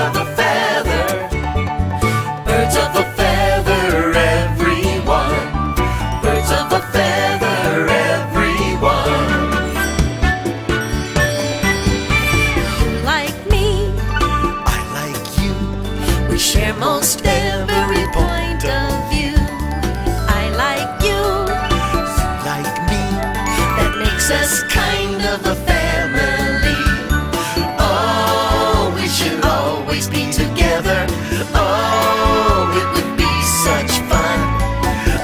of a feather. Birds of a feather, everyone. Birds of a feather, everyone. You like me, I like you. we share most every point of view. I like you, Like me. that makes us kind of a family. Oh, we should always be together. Oh, it would be such fun.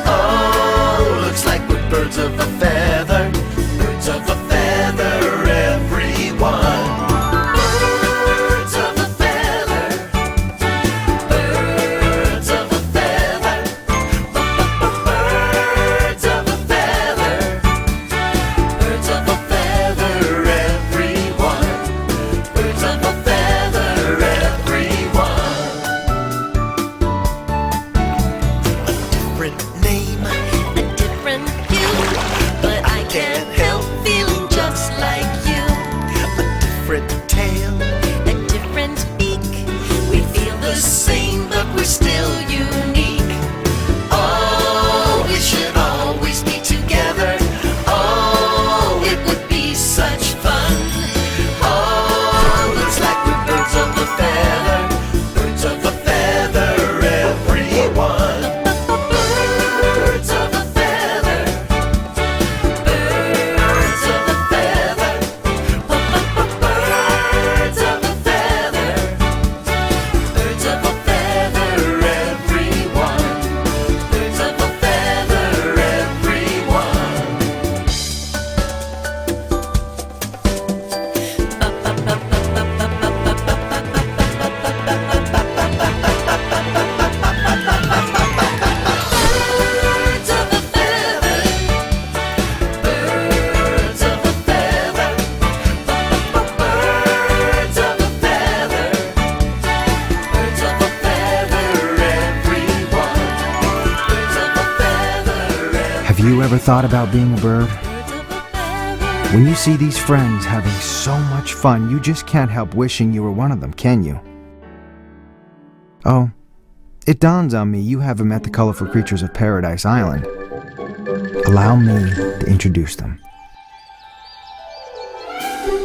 Oh, looks like we're birds of a feather. Birds of a feather, everyone. Birds of a feather. Birds of a feather. Birds of a feather. Birds of a feather, everyone. Birds of a feather, everyone. Different name. A different hue, but I can't help feeling just like you. A different tale. A different beak. We feel the same, but we're still unique. Oh, we should always be together. Oh, it would be such fun. Oh, looks like we're birds of a feather. Birds of a feather, everyone. Birds of a feather. Birds of a feather. Birds of a feather. Birds of a feather, everyone. Birds of a feather, Birds of a feather. Birds of a feather. Birds of a feather. Birds of a feather, everyone. Birds of a feather, Have you ever thought about being a bird? birds of a feather. When you see these friends having so much fun, you just can't help wishing you were one of them, can you? Oh, it dawns on me you haven't met the colorful creatures of Paradise Island. Allow me to introduce them.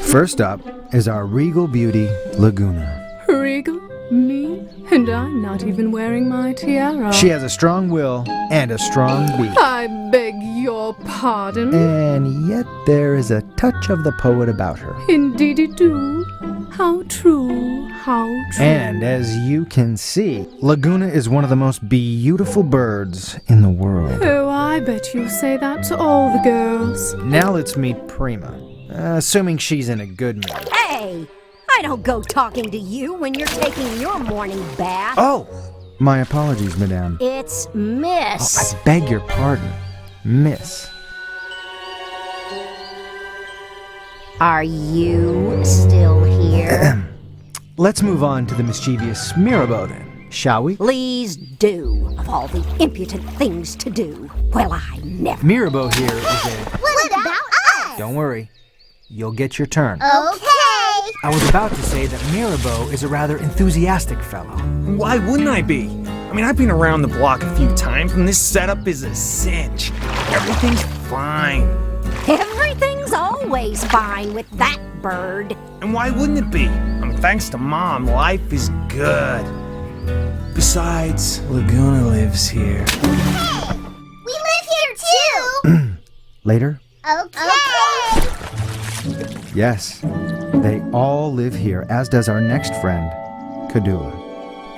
First up is our regal beauty, Laguna. Regal? Me? And I'm not even wearing my tiara. She has a strong will and a strong beak. I beg your pardon. And yet there is a touch of the poet about her. Indeedy do. How true, how true. And as you can see, Laguna is one of the most beautiful birds in the world. Oh, I bet you say that to all the girls. Now let's meet Prima, assuming she's in a good mood. Hey! I don't go talking to you when you're taking your morning bath. Oh, my apologies, madame. It's Oh, Miss. I beg your pardon, Miss. Are you still here? Let's move on to the mischievous Mirabeau then, shall we? Please do. Of all the impudent things to do. Well, I never. Mirabeau here is a... What about us? Don't worry, you'll get your turn. Okay. I was about to say that Mirabeau is a rather enthusiastic fellow. Why wouldn't I be? I mean, I've been around the block a few times, and this setup is a cinch. Everything's fine. Everything's always fine with that bird. And why wouldn't it be? I mean, thanks to Mom, life is good. Besides, Laguna lives here. We live here too. Later? Okay. Yes, they all live here, as does our next friend, Kadula.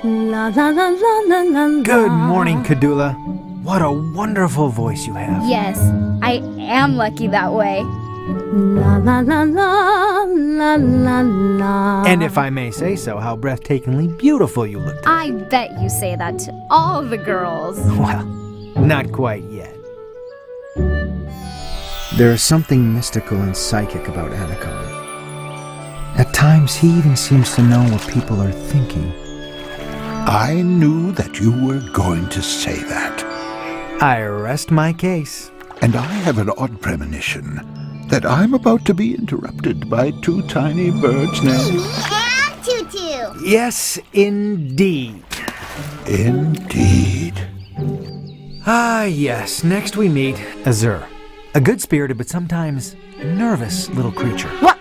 La la la la la la la. Good morning, Kadula. What a wonderful voice you have. Yes, I am lucky that way. La la la la la la la. And if I may say so, how breathtakingly beautiful you look. I bet you say that to all the girls. Well, not quite yet. There is something mystical and psychic about Anacon. At times, he even seems to know what people are thinking. I knew that you were going to say that. I rest my case. And I have an odd premonition that I'm about to be interrupted by two tiny birds named... And Tutu. Yes, indeed. Indeed. Ah, yes. Next we meet Azur. A good-spirited but sometimes nervous little creature. What?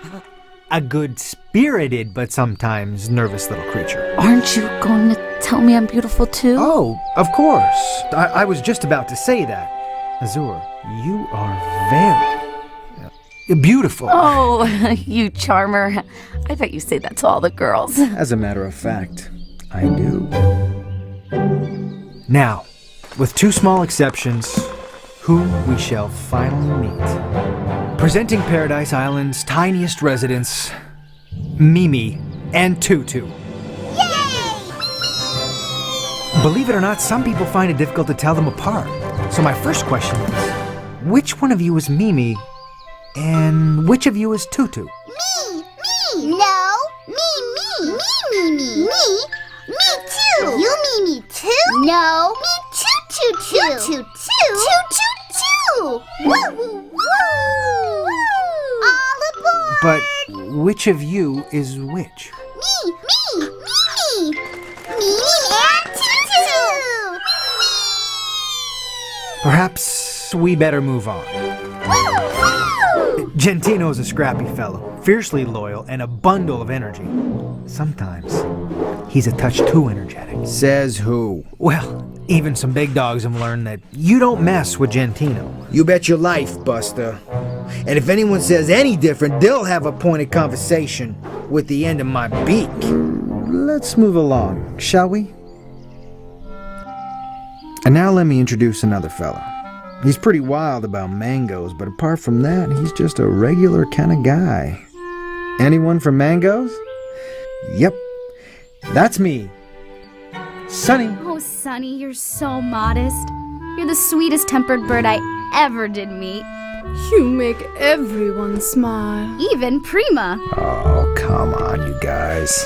A good-spirited but sometimes nervous little creature. Aren't you going to tell me I'm beautiful too? Oh, of course. I was just about to say that. Azur, you are very beautiful. Oh, you charmer. I bet you say that to all the girls. As a matter of fact, I do. Now, with two small exceptions, whom we shall finally meet. Presenting Paradise Island's tiniest residents, Mimi and Tutu. Yay! Believe it or not, some people find it difficult to tell them apart. So my first question is, which one of you is Mimi and which of you is Tutu? Me! No! Me! Me too! You me too? No! Me too! You too! Woo! Woo! Woo! All aboard! But which of you is which? Me and Tutu! Perhaps we better move on. Woo! Gentino's a scrappy fellow, fiercely loyal, and a bundle of energy. Sometimes he's a touch too energetic. Says who? Well, even some big dogs have learned that you don't mess with Gentino. You bet your life, Buster. And if anyone says any different, they'll have a pointed conversation with the end of my beak. Let's move along, shall we? And now let me introduce another fella. He's pretty wild about mangoes, but apart from that, he's just a regular kind of guy. Anyone from mangoes? Yep, that's me. Sunny. Oh, Sunny, you're so modest. You're the sweetest tempered bird I ever did meet. You make everyone smile. Even Prima. Oh, come on, you guys.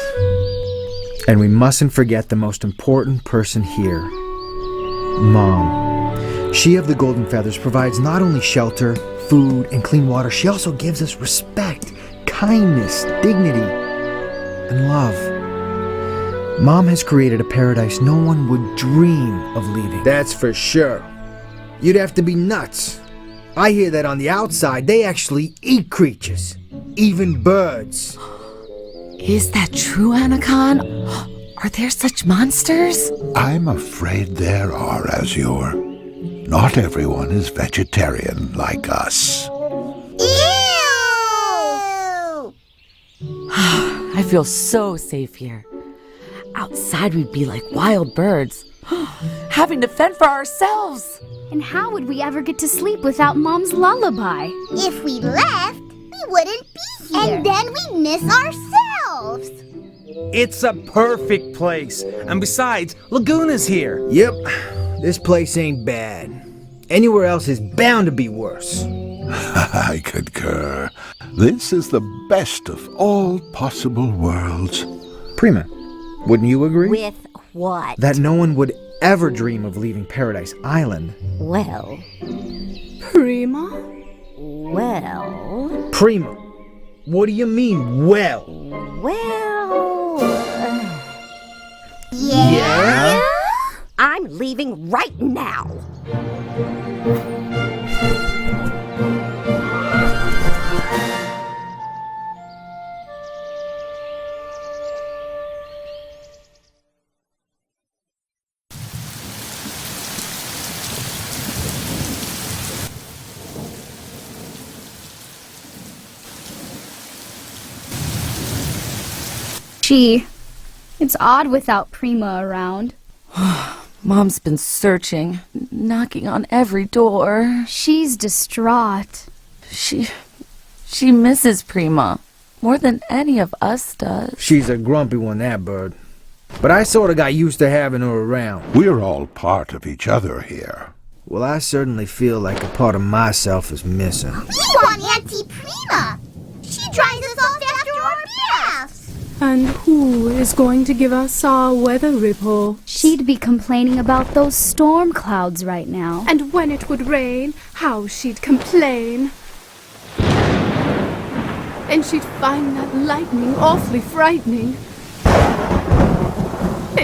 And we mustn't forget the most important person here, Mom. She of the Golden Feathers provides not only shelter, food, and clean water, she also gives us respect, kindness, dignity, and love. Mom has created a paradise no one would dream of leaving. That's for sure. You'd have to be nuts. I hear that on the outside, they actually eat creatures, even birds. Is that true, Anakin? Are there such monsters? I'm afraid there are, Azure. Not everyone is vegetarian like us. Ew! I feel so safe here. Outside we'd be like wild birds, having to fend for ourselves. And how would we ever get to sleep without Mom's lullaby? If we left, we wouldn't be here. And then we'd miss ourselves. It's a perfect place. And besides, Laguna's here. Yep, this place ain't bad. Anywhere else is bound to be worse. I concur. This is the best of all possible worlds. Prima, wouldn't you agree? With what? That no one would ever dream of leaving Paradise Island. Well, Prima? well, Prima, what do you mean, well? Yeah? I'm leaving right now. Gee, it's odd without Prima around. Mom's been searching, knocking on every door. She's distraught. She misses Prima more than any of us does. She's a grumpy one, that bird. But I sort of got used to having her around. We're all part of each other here. Well, I certainly feel like a part of myself is missing. We want Auntie Prima. She dries us off after our baths. And who is going to give us our weather report? She'd be complaining about those storm clouds right now. And when it would rain, how she'd complain. And she'd find that lightning awfully frightening.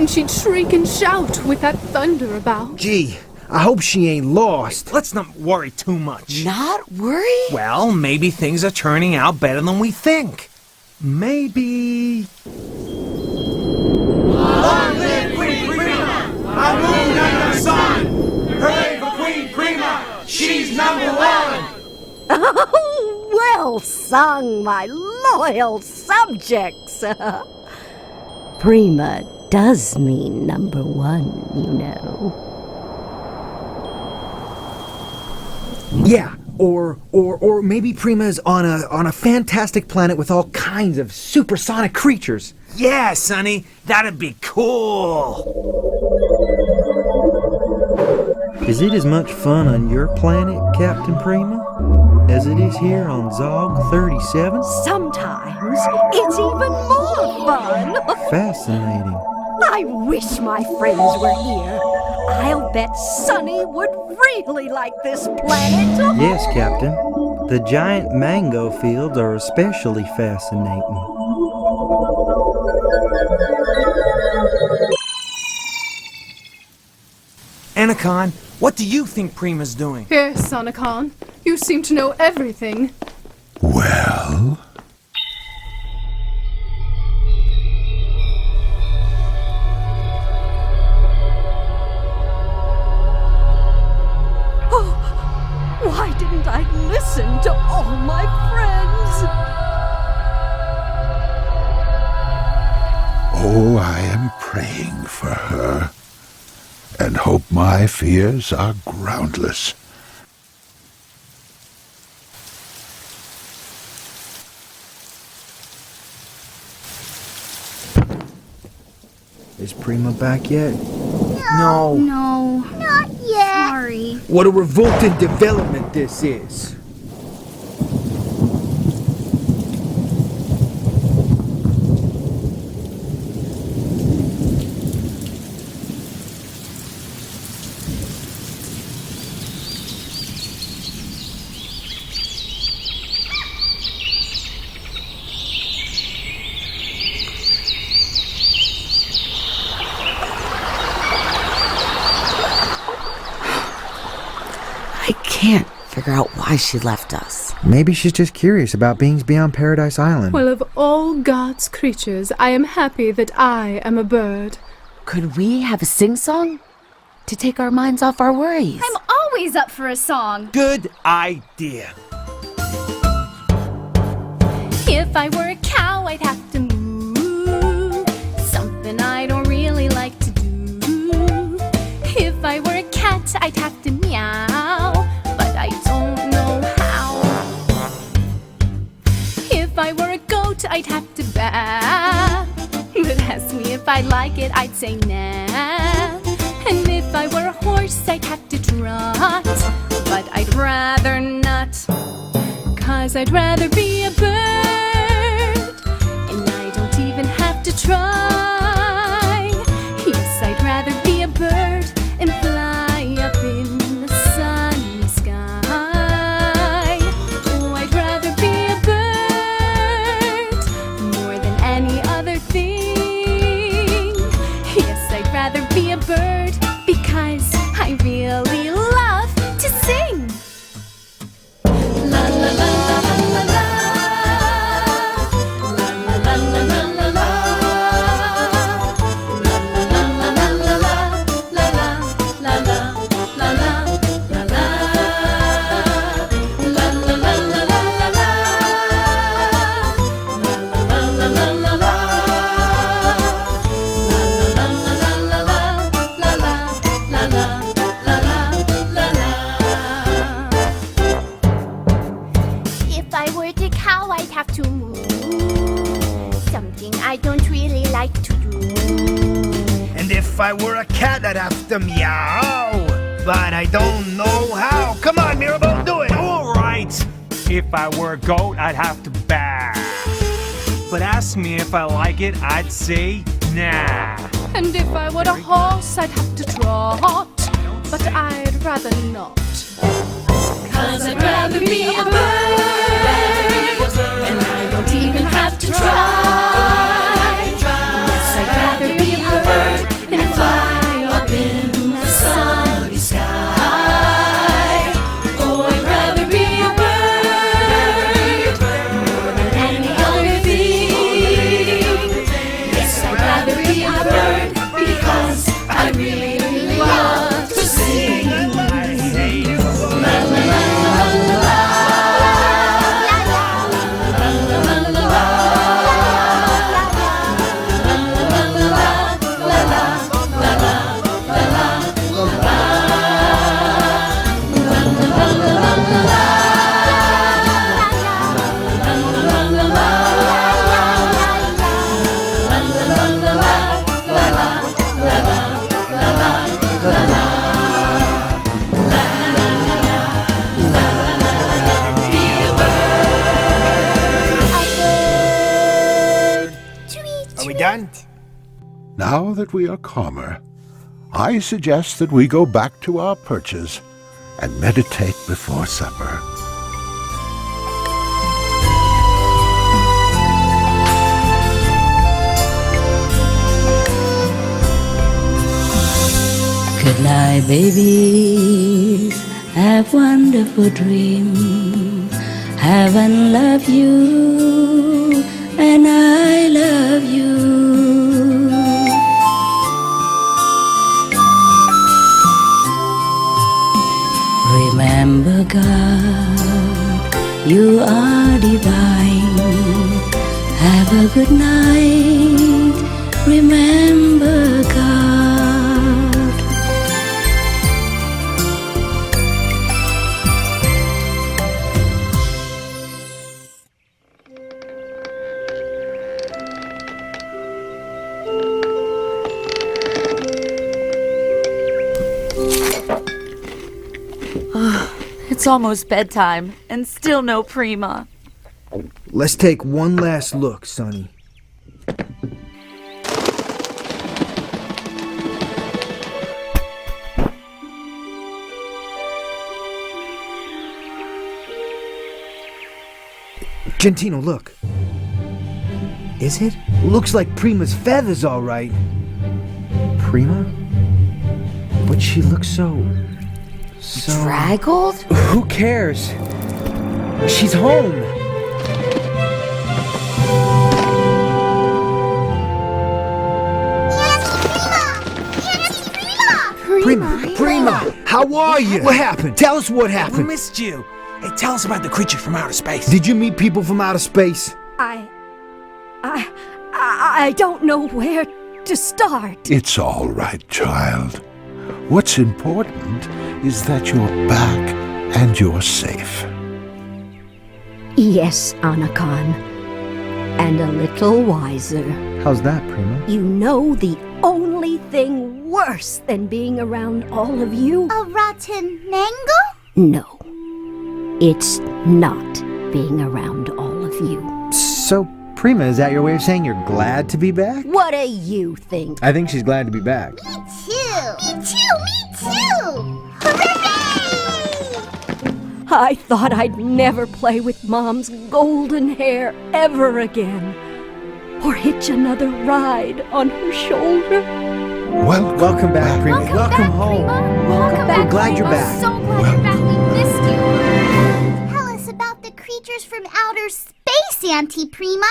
And she'd shriek and shout with that thunder about. Gee, I hope she ain't lost. Let's not worry too much. Not worry? Well, maybe things are turning out better than we think. Maybe... Long live Queen Prima! A moon under the sun! Hooray for Queen Prima! She's number one! Oh, well sung, my loyal subjects. Prima does mean number one, you know. Yeah, or maybe Prima's on a fantastic planet with all kinds of supersonic creatures. Yeah, Sonny, that'd be cool. Is it as much fun on your planet, Captain Prima, as it is here on Zog 37? Sometimes it's even more fun. Fascinating. I wish my friends were here. I'll bet Sonny would really like this planet. Yes, Captain. The giant mango fields are especially fascinating. Anacon, what do you think Prima's doing? Yes, Sonacon, you seem to know everything. Well, Why didn't I listen to all my friends? oh, I am praying for her, and hope my fears are groundless. Is Prima back yet? No. No. Not yet. Sorry. What a revolting development this is. I can't figure out why she left us. Maybe she's just curious about beings beyond Paradise Island. Well, of all God's creatures, I am happy that I am a bird. Could we have a sing-song? To take our minds off our worries. I'm always up for a song. Good idea. If I were a cow, I'd have to moo. Something I don't really like to do. If I were a cat, I'd have to meow. But I don't know how. If I were a goat, I'd have to baa. But ask me if I like it, I'd say nah. And if I were a horse, I'd have to trot. But I'd rather not. 'Cause I'd rather be a bird. And I don't even have to try. Yes, I'd rather be a bird and fly up in the sunny sky. Oh, I'd rather be a bird more than any other thing. Yes, I'd rather be a bird because I really love to sing. La la la la la la. La la la la la la la. La la la la la la. La la la la la la. La la. La la la la la la la. La la la la la la la. La la la la la la. La la la la la la la. If I were the cow, I'd have to moo. Something I don't really like to do. And if I were a cat, I'd have to meow. But I don't know how. Come on, Mirabel, do it. All right. If I were a goat, I'd have to baa. But ask me if I like it, I'd say nah. And if I were a horse, I'd have to trot. But I'd rather not. 'Cause I'd rather be a bird. And I don't even have to try. Yes, I'd rather be a bird rather be a bird because I really love to sing. La la la la la. Are we done? Now that we are calmer, I suggest that we go back to our perches and meditate before supper. Good night, babies. Have wonderful dreams. Heaven love you, and I love you. Remember, God, you are divine. Have a good night. Remember, God. It's almost bedtime, and still no Prima. Let's take one last look, Sonny. Gentino, look. Is it? Looks like Prima's feathers, all right. Prima? But she looks so... Draggled? Who cares? She's home. Prima, how are you? What happened? Tell us what We happened. missed you. Hey, tell us about the creature from outer space. Did you meet people from outer space? I don't know where to start. It's all right, child. What's important is that you're back and you're safe. Yes, Anakan. And a little wiser. How's that, Prima? You know the only thing worse than being around all of you? A rotten mango? No. It's not being around all of you. So, Prima, is that your way of saying you're glad to be back? What do you think? I think she's glad to be back. Me too. Me too. Hooray! I thought I'd never play with Mom's golden hair ever again. Or hitch another ride on her shoulder. Welcome back, Prima. Welcome home. Welcome back. We're glad you're back. So glad you're back. We missed you. Tell us about the creatures from outer space, Auntie Prima.